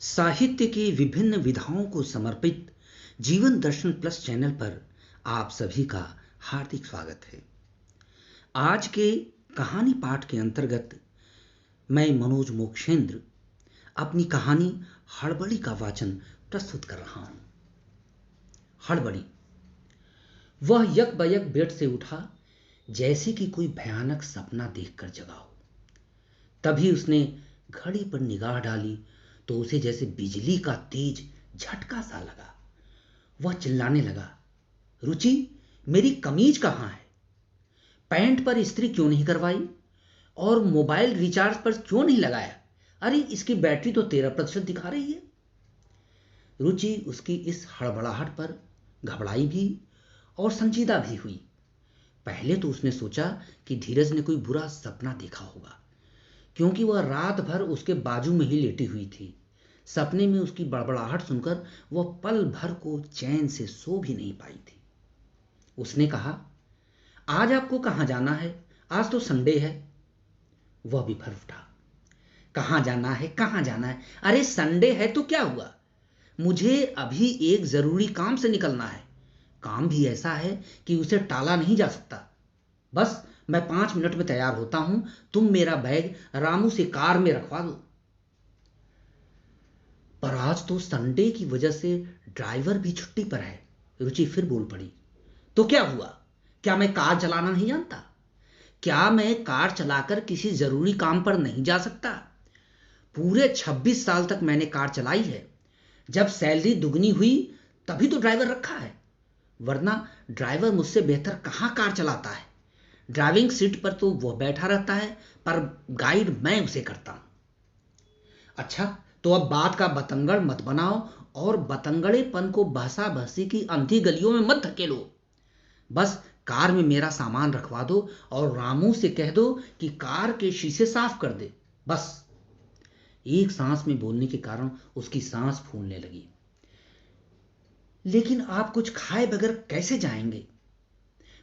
साहित्य की विभिन्न विधाओं को समर्पित जीवन दर्शन प्लस चैनल पर आप सभी का हार्दिक स्वागत है। आज के कहानी पाठ के अंतर्गत मैं मनोज मोक्षेंद्र अपनी कहानी हड़बड़ी का वाचन प्रस्तुत कर रहा हूं। हड़बड़ी। वह यकबयक बेड से उठा जैसे कि कोई भयानक सपना देखकर जगा हो। तभी उसने घड़ी पर निगाह डाली तो उसे जैसे बिजली का तेज झटका सा लगा। वह चिल्लाने लगा, रुचि, मेरी कमीज कहां है? पैंट पर इस्त्री क्यों नहीं करवाई? और मोबाइल रिचार्ज पर क्यों नहीं लगाया? अरे इसकी बैटरी तो 13% दिखा रही है। रुचि उसकी इस हड़बड़ाहट पर घबराई भी और संजीदा भी हुई। पहले तो उसने सोचा कि धीरज ने कोई बुरा सपना देखा होगा, क्योंकि वह रात भर उसके बाजू में ही लेटी हुई थी। सपने में उसकी बड़बड़ाहट सुनकर वह पल भर को चैन से सो भी नहीं पाई थी। उसने कहा, आज आपको कहाँ जाना है? आज तो संडे है। वह भी भर उठा, कहाँ जाना है, कहाँ जाना है? अरे संडे है तो क्या हुआ? मुझे अभी एक जरूरी काम से निकलना है। काम भी ऐसा है कि उसे टाला नहीं जा सकता। बस मैं 5 मिनट में तैयार होता हूं। तुम मेरा बैग रामू से कार में रखवा दो। पर आज तो संडे की वजह से ड्राइवर भी छुट्टी पर है। रुचि फिर बोल पड़ी, तो क्या हुआ? क्या मैं कार चलाना नहीं जानता? क्या मैं कार चलाकर किसी जरूरी काम पर नहीं जा सकता? पूरे 26 साल तक मैंने कार चलाई है। जब सैलरी दुगनी हुई तभी तो ड्राइवर रखा है, वरना ड्राइवर मुझसे बेहतर कहां कार चलाता है। ड्राइविंग सीट पर तो वह बैठा रहता है, पर गाइड मैं उसे करता हूं। अच्छा, तो अब बात का बतंगड़ मत बनाओ और बतंगड़ेपन को बहसा बहसी की अंधी गलियों में मत धकेलो। बस कार में मेरा सामान रखवा दो और रामू से कह दो कि कार के शीशे साफ कर दे। बस। एक सांस में बोलने के कारण उसकी सांस फूलने लगी। लेकिन आप कुछ खाए बगैर कैसे जाएंगे?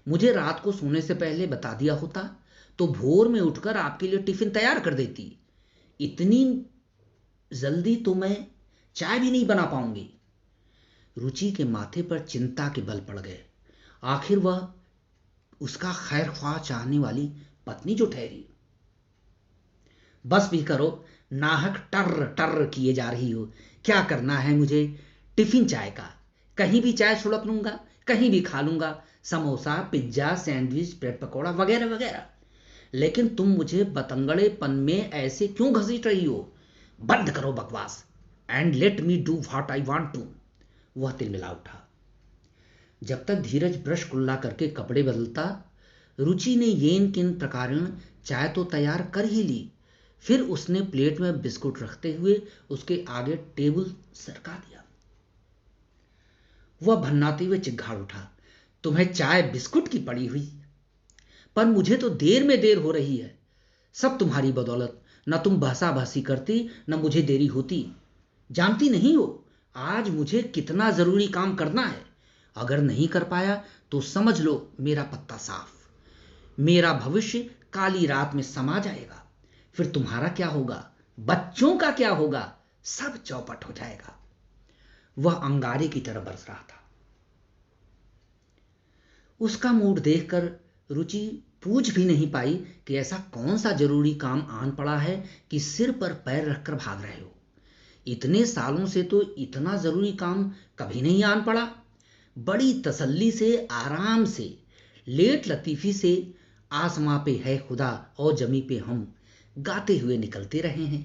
मुझे रात को सोने से पहले बता दिया होता तो भोर में उठकर आपके लिए टिफिन तैयार कर देती। इतनी जल्दी तो मैं चाय भी नहीं बना पाऊंगी। रुचि के माथे पर चिंता के बल पड़ गए। आखिर वह उसका खैर ख्वाह चाहने वाली पत्नी जो ठहरी। बस भी करो, नाहक टर्र टर्र किए जा रही हो। क्या करना है मुझे? टिफिन चाय का। कहीं भी चाय सुड़क लूंगा, कहीं भी खा लूंगा। Samosa, pizza, sandwich, bread pakora वगैरह वगैरह। लेकिन तुम मुझे बतंगड़ेपन में ऐसे क्यों घसीट रही हो? बंद करो बकवास and let me do what I want to. वह तिलमिला उठा। जब तक धीरज ब्रश कुल्ला करके कपड़े बदलता, रुचि ने येन किन प्रकारण चाय तो तैयार कर ही ली। फिर उसने प्लेट में बिस्कुट रखते हुए उसके आगे टेबल सरका दिया। वह भन्नाते हुए चिघाड़ उठा, तुम्हें चाय बिस्कुट की पड़ी हुई? पर मुझे तो देर में देर हो रही है। सब तुम्हारी बदौलत। न तुम बहसा बहसी करती, न मुझे देरी होती। जानती नहीं हो आज मुझे कितना जरूरी काम करना है। अगर नहीं कर पाया तो समझ लो मेरा पत्ता साफ। मेरा भविष्य काली रात में समा जाएगा। फिर तुम्हारा क्या होगा? बच्चों का क्या होगा? सब चौपट हो जाएगा। वह अंगारे की तरह बरस रहा था। उसका मूड देखकर रुचि पूछ भी नहीं पाई कि ऐसा कौन सा जरूरी काम आन पड़ा है कि सिर पर पैर रखकर भाग रहे हो। इतने सालों से तो इतना जरूरी काम कभी नहीं आन पड़ा। बड़ी तसल्ली से, आराम से, लेट लतीफी से आसमां पे है खुदा और जमी पे हम गाते हुए निकलते रहे हैं।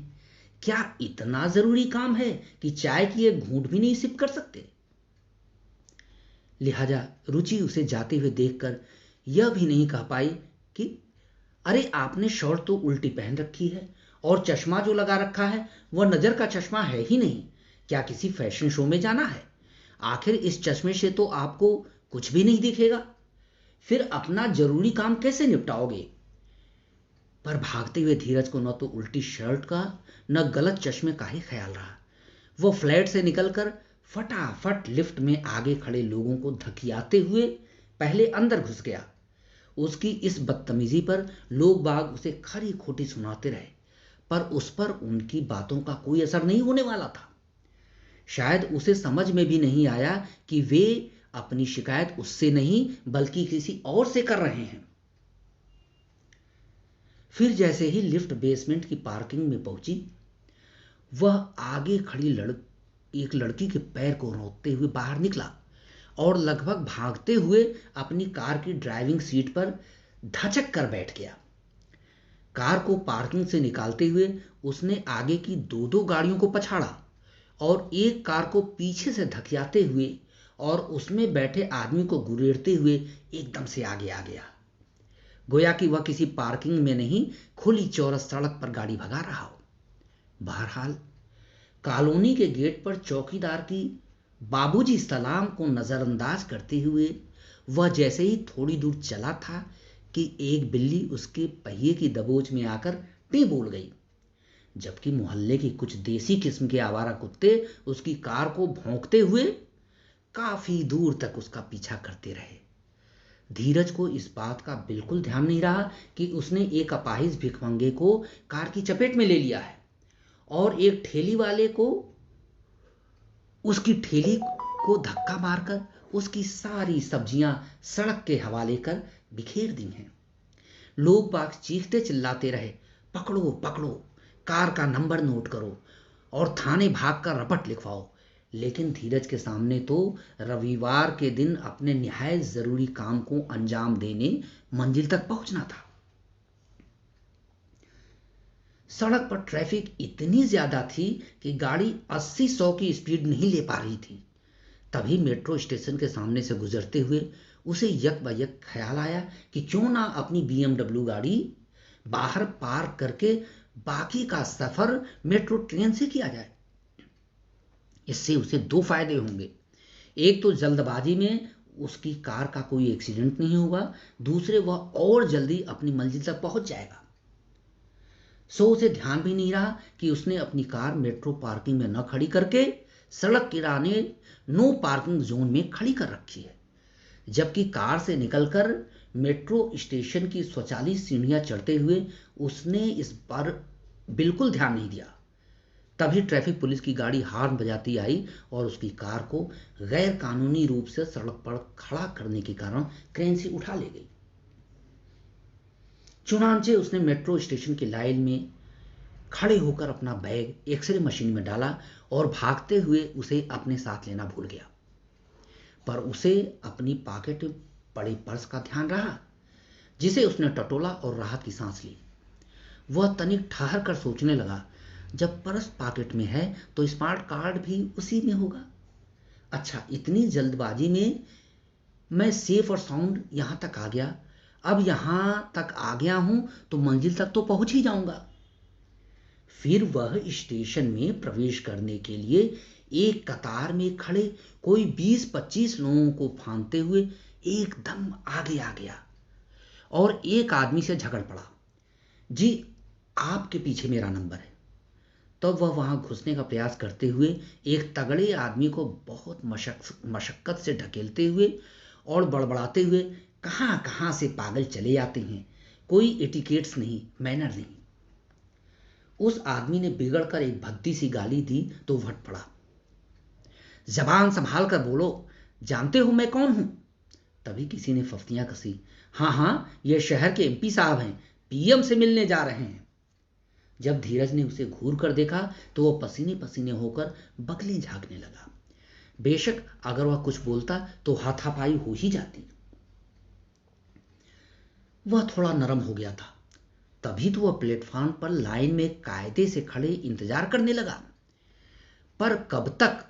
क्या इतना जरूरी काम है कि चाय की एक घूंट भी नहीं सिप कर सकते? लिहाजा रुचि उसे जाते हुए देखकर यह भी नहीं कह पाई कि अरे आपने शर्ट तो उल्टी पहन रखी है और चश्मा जो लगा रखा है वह नजर का चश्मा है ही नहीं। क्या किसी फैशन शो में जाना है? आखिर इस चश्मे से तो आपको कुछ भी नहीं दिखेगा। फिर अपना जरूरी काम कैसे निपटाओगे? पर भागते हुए धीरज को न तो उल्टी शर्ट का न गलत चश्मे का ही ख्याल रहा। वो फ्लैट से निकलकर फटाफट लिफ्ट में आगे खड़े लोगों को धकियाते हुए पहले अंदर घुस गया। उसकी इस बदतमीजी पर लोग बाग उसे खरी खोटी सुनाते रहे, पर उस पर उनकी बातों का कोई असर नहीं होने वाला था। शायद उसे समझ में भी नहीं आया कि वे अपनी शिकायत उससे नहीं बल्कि किसी और से कर रहे हैं। फिर जैसे ही लिफ्ट बेसमेंट की पार्किंग में पहुंची, वह आगे खड़ी एक लड़की के पैर को रोकते हुए बाहर निकला और लगभग भागते हुए अपनी कार की ड्राइविंग सीट पर धचक कर बैठ गया। कार को पार्किंग से निकालते हुए उसने आगे की दो दो गाड़ियों को पछाड़ा और एक कार को पीछे से धकियाते हुए और उसमें बैठे आदमी को गुरेरते हुए एकदम से आगे आ गया, गोया कि वह किसी पार्किंग में नहीं, खुली चौरस सड़क पर गाड़ी भगा रहा हो। बहरहाल कॉलोनी के गेट पर चौकीदार की बाबूजी सलाम को नजरअंदाज करते हुए वह जैसे ही थोड़ी दूर चला था कि एक बिल्ली उसके पहिए की दबोच में आकर टी बोल गई, जबकि मोहल्ले की कुछ देसी किस्म के आवारा कुत्ते उसकी कार को भौंकते हुए काफी दूर तक उसका पीछा करते रहे। धीरज को इस बात का बिल्कुल ध्यान नहीं रहा कि उसने एक अपाहिज भिखमंगे को कार की चपेट में ले लिया है और एक ठेली वाले को उसकी ठेली को धक्का मारकर उसकी सारी सब्जियां सड़क के हवाले कर बिखेर दी हैं। लोग बाग चीखते चिल्लाते रहे, पकड़ो पकड़ो, कार का नंबर नोट करो और थाने भाग कर रपट लिखवाओ। लेकिन धीरज के सामने तो रविवार के दिन अपने निहायत जरूरी काम को अंजाम देने मंजिल तक पहुंचना था। सड़क पर ट्रैफिक इतनी ज्यादा थी कि गाड़ी 80-100 की स्पीड नहीं ले पा रही थी। तभी मेट्रो स्टेशन के सामने से गुजरते हुए उसे यक ब यक ख्याल आया कि क्यों ना अपनी BMW गाड़ी बाहर पार्क करके बाकी का सफर मेट्रो ट्रेन से किया जाए। इससे उसे दो फायदे होंगे, एक तो जल्दबाजी में उसकी कार का कोई एक्सीडेंट नहीं होगा, दूसरे वह और जल्दी अपनी मंजिल तक पहुंच जाएगा। सो उसे ध्यान भी नहीं रहा कि उसने अपनी कार मेट्रो पार्किंग में न खड़ी करके सड़क किनारे नो पार्किंग जोन में खड़ी कर रखी है, जबकि कार से निकलकर मेट्रो स्टेशन की स्वचालित सीढ़ियां चढ़ते हुए उसने इस पर बिल्कुल ध्यान नहीं दिया। तभी ट्रैफिक पुलिस की गाड़ी हॉर्न बजाती आई और उसकी कार को गैर कानूनी रूप से सड़क पर खड़ा करने के कारण क्रेन से उठा ले गई। चुनांचे उसने मेट्रो स्टेशन की लाइन में खड़े होकर अपना बैग एक्सरे मशीन में डाला और भागते हुए उसे अपने साथ लेना भूल गया। पर उसे अपनी पॉकेट में पड़े पर्स का ध्यान रहा, जिसे उसने टटोला और राहत की सांस ली। वह तनिक ठहर कर सोचने लगा, जब पर्स पॉकेट में है तो स्मार्ट कार्ड भी उसी में होगा। अच्छा, इतनी जल्दबाजी में मैं सेफ और साउंड यहां तक आ गया। अब यहां तक आ गया हूं तो मंजिल तक तो पहुंच ही जाऊंगा। फिर वह स्टेशन में प्रवेश करने के लिए एक कतार में खड़े कोई 20-25 लोगों को फांदते हुए एकदम आगे आ गया और एक आदमी से झगड़ पड़ा, जी आपके पीछे मेरा नंबर है। तब वह वहां घुसने का प्रयास करते हुए एक तगड़े आदमी को बहुत मशक्कत से ढकेलते हुए और बड़बड़ाते हुए कहां कहां से पागल चले आते हैं, कोई एटिकेट्स नहीं, मैनर नहीं। उस आदमी ने बिगड़कर एक भद्दी सी गाली दी तो वट पड़ा, जबान संभाल कर बोलो, जानते हो मैं कौन हूं? तभी किसी ने फफ्तियां कसी, हाँ हाँ, ये शहर के MP साहब हैं, PM से मिलने जा रहे हैं। जब धीरज ने उसे घूर कर देखा तो वह पसीने पसीने होकर बगलें झांकने लगा। बेशक अगर वह कुछ बोलता तो हाथापाई हो ही जाती। वह थोड़ा नरम हो गया था। तभी तो वह प्लेटफॉर्म पर लाइन में कायदे से खड़े इंतजार करने लगा। पर कब तक?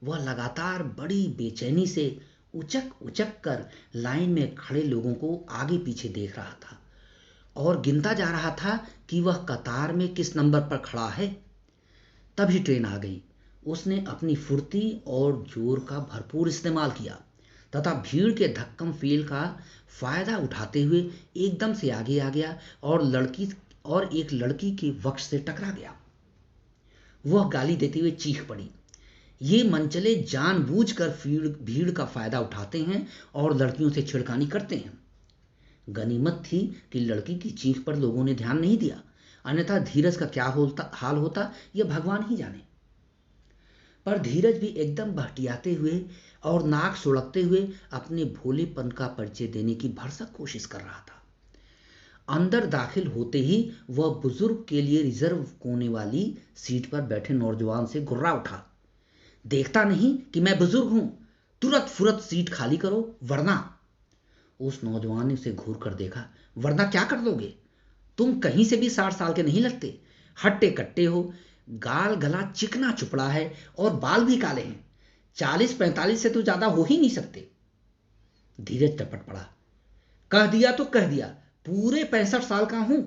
वह लगातार बड़ी बेचैनी से उचक उचक कर लाइन में खड़े लोगों को आगे पीछे देख रहा था और गिनता जा रहा था कि वह कतार में किस नंबर पर खड़ा है। तभी ट्रेन आ गई। उसने अपनी फुर्ती और जोर का भरपूर इस्तेमाल किया तथा भीड़ के धक्कम फेल का फायदा उठाते हुए एकदम से आगे आ गया और एक लड़की के वक्ष से टकरा गया। वह गाली देते हुए चीख पड़ी, ये मनचले जानबूझकर भीड़ का फायदा उठाते हैं और लड़कियों से छिड़खानी करते हैं। गनीमत थी कि लड़की की चीख पर लोगों ने ध्यान नहीं दिया, अन्यथा धीरज का क्या हाल होता यह भगवान ही जाने। पर धीरज भी एकदम बहटियाते हुए और नाक सुड़कते हुए अपने भोलेपन का परिचय देने की भरसक कोशिश कर रहा था। अंदर दाखिल होते ही वह बुजुर्ग के लिए रिजर्व कोने वाली सीट पर बैठे नौजवान से गुर्रा उठा। देखता नहीं कि मैं बुजुर्ग हूं? तुरंत फुरत सीट खाली करो वरना। उस नौजवान ने उसे घूर कर देखा। वरना क्या कर दोगे? तुम कहीं से भी 60 साल के नहीं लगते। हट्टे कट्टे हो, गाल गला चिकना चुपड़ा है और बाल भी काले हैं। 40-45 से तो ज्यादा हो ही नहीं सकते। धीरज टपट पड़ा। कह दिया तो कह दिया, पूरे 65 साल का हूं।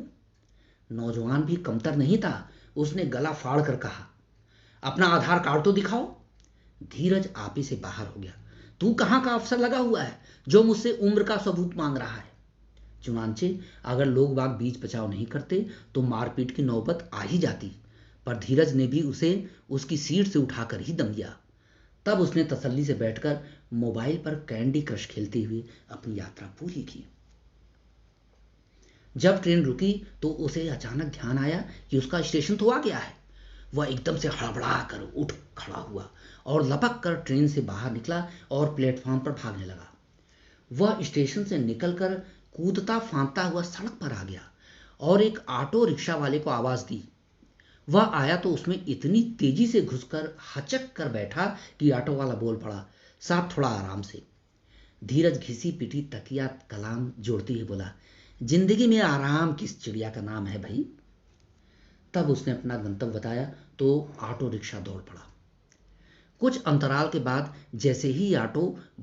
नौजवान भी कमतर नहीं था। उसने गला फाड़ कर कहा, अपना आधार कार्ड तो दिखाओ। धीरज आपे से बाहर हो गया। तू कहां का अफसर लगा हुआ है जो मुझसे उम्र का सबूत मांग रहा है? चुनांचे, अगर लोग बाग बीच बचाव नहीं करते तो मारपीट की नौबत आ ही जाती। पर धीरज ने भी उसे उसकी सीट से उठाकर ही दम दिया। तब उसने तसल्ली से बैठकर मोबाइल पर कैंडी क्रश खेलते हुए अपनी यात्रा पूरी की। जब ट्रेन रुकी तो उसे अचानक ध्यान आया कि उसका स्टेशन तो आ गया है। वह एकदम से हड़बड़ा कर उठ खड़ा हुआ और लपक कर ट्रेन से बाहर निकला और प्लेटफॉर्म पर भागने लगा। वह स्टेशन से निकलकर कूदता फांदता हुआ सड़क पर आ गया और एक ऑटो रिक्शा वाले को आवाज दी। वह आया तो उसमें इतनी तेजी से घुसकर हचक कर बैठा कि ऑटो वाला बोल पड़ा, साहब थोड़ा आराम से। धीरज घिसी पिटी तकिया कलाम जोड़ती हुई बोला, जिंदगी में आराम किस चिड़िया का नाम है भाई। तब उसने अपना गंतव्य बताया तो ऑटो रिक्शा दौड़ पड़ा। कुछ अंतराल के बाद जैसे ही ऑटो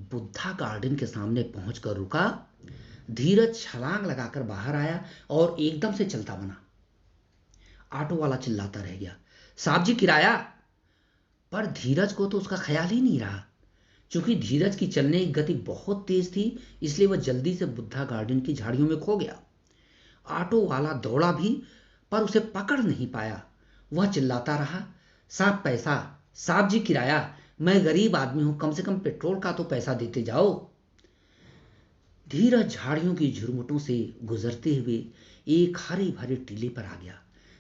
बुद्धा गार्डन के सामने पहुंचकर रुका, धीरज छलांग लगाकर बाहर आया और एकदम से चलता बना। ऑटो वाला चिल्लाता रह गया, साहब जी किराया। पर धीरज को तो उसका ख्याल ही नहीं रहा। चूंकि धीरज की चलने की गति बहुत तेज थी, इसलिए वह जल्दी से बुद्धा गार्डन की झाड़ियों में खो गया। ऑटो वाला दौड़ा भी पर उसे पकड़ नहीं पाया। वह चिल्लाता रहा, साहब पैसा, साहब जी किराया, मैं गरीब आदमी हूं, कम से कम पेट्रोल का तो पैसा देते जाओ। धीरज झाड़ियों की झुरमुटों से गुजरते हुए एक हरे भरे टीले पर आ गया,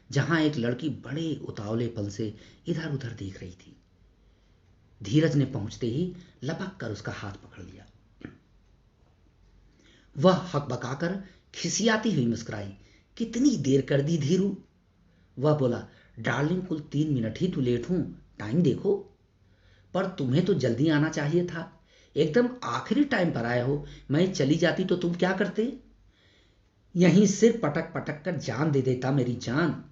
जहां एक लड़की बड़े उतावलेपन से इधर उधर देख रही थी। धीरज ने पहुंचते ही लपक कर उसका हाथ पकड़ लिया। वह हकबकाकर खिसियाती हुई मुस्कुराई, कितनी देर कर दी धीरू। वह बोला, डार्लिंग कुल 3 मिनट ही तो लेट हूं, टाइम देखो। पर तुम्हें तो जल्दी आना चाहिए था, एकदम आखिरी टाइम पर आए हो। मैं चली जाती तो तुम क्या करते? यहीं सिर पटक पटक कर जान दे देता, मेरी जान।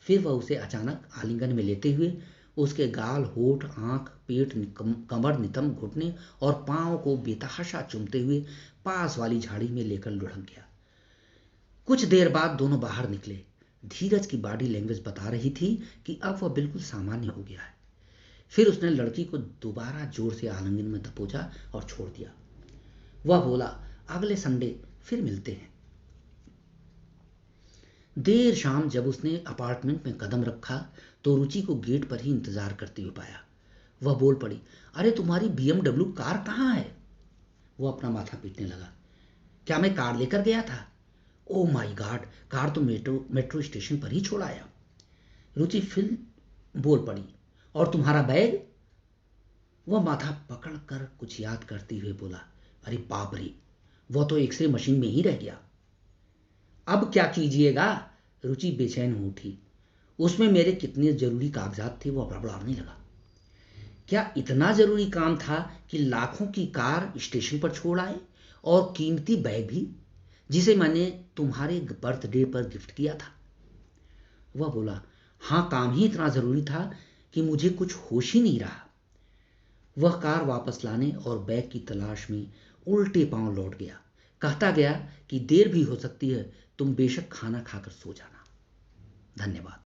फिर वह उसे अचानक आलिंगन में लेते हुए उसके गाल, होठ, आंख, पेट, कमर, नितंब, घुटने और पांव को बेतहाशा चूमते हुए पास वाली झाड़ी में लेकर लुढ़क गया। कुछ देर बाद दोनों बाहर निकले। धीरज की बॉडी लैंग्वेज बता रही थी कि अब वह बिल्कुल सामान्य हो गया है। फिर उसने लड़की को दोबारा जोर से आलिंगन में दबोचा और छोड़ दिया। वह बोला, अगले संडे फिर मिलते हैं। देर शाम जब उसने अपार्टमेंट में कदम रखा तो रुचि को गेट पर ही इंतजार करते हुए पाया। वह बोल पड़ी, अरे तुम्हारी बीएमडब्ल्यू कार कहाँ है? वो अपना माथा पीटने लगा। क्या मैं कार लेकर गया था? ओ माय गॉड, कार तो मेट्रो स्टेशन पर ही छोड़ आया। रुचि फिर बोल पड़ी, और तुम्हारा बैग? वह माथा पकड़कर कुछ याद करते हुए बोला, अरे बाप रे, वह तो एक्सरे मशीन में ही रह गया। अब क्या कीजिएगा? रुचि बेचैन हो उठी। उसमें मेरे कितने जरूरी कागजात थे, वो बड़बड़ाने लगा। क्या इतना जरूरी काम था कि लाखों की कार स्टेशन पर छोड़ आए, और कीमती बैग भी, जिसे मैंने तुम्हारे बर्थडे पर गिफ्ट किया था? वह बोला, हाँ, काम ही इतना जरूरी था कि मुझे कुछ होश ही नहीं रहा। वह कार वापस लाने और बैग की तलाश में उल्टे पांव लौट गया। कहता गया कि देर भी हो सकती है, तुम बेशक खाना खाकर सो जाना। धन्यवाद।